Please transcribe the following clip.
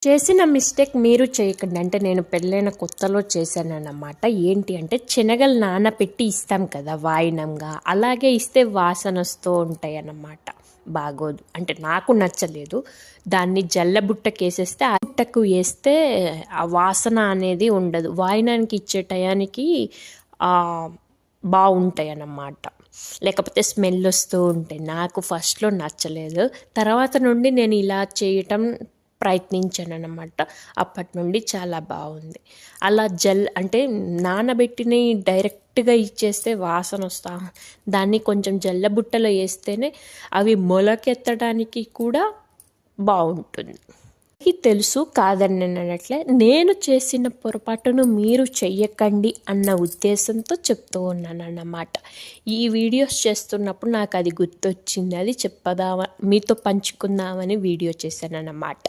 చేసిన మిస్టేక్ మీరు చేయకండి. అంటే నేను పెళ్ళైన కొత్తలో చేశానన్నమాట. ఏంటి అంటే శనగలు నానబెట్టి ఇస్తాం కదా వాయినంగా, అలాగే ఇస్తే వాసన వస్తూ ఉంటాయన్నమాట. బాగోదు, అంటే నాకు నచ్చలేదు. దాన్ని జల్లబుట్టకేసేస్తే ఆ బుట్టకు వేస్తే ఆ వాసన అనేది ఉండదు. వాయినానికి ఇచ్చే టయానికి బాగుంటాయి అన్నమాట. లేకపోతే స్మెల్ వస్తూ ఉంటాయి. నాకు ఫస్ట్లో నచ్చలేదు, తర్వాత నుండి నేను ఇలా చేయటం ప్రయత్నించాను అన్నమాట. అప్పటి నుండి చాలా బాగుంది. అలా అంటే నానబెట్టినవి డైరెక్ట్గా ఇచ్చేస్తే వాసన వస్తా, దాన్ని కొంచెం జల్లబుట్టలో వేస్తేనే అవి మొలకెత్తడానికి కూడా బాగుంటుంది. తెలుసు కాదని అనట్లే, నేను చేసిన పొరపాటును మీరు చెయ్యకండి అన్న ఉద్దేశంతో చెప్తూ ఉన్నాను అన్నమాట. ఈ వీడియోస్ చేస్తున్నప్పుడు నాకు అది గుర్తొచ్చింది, అది మీతో పంచుకుందామని వీడియో చేశాను అన్నమాట.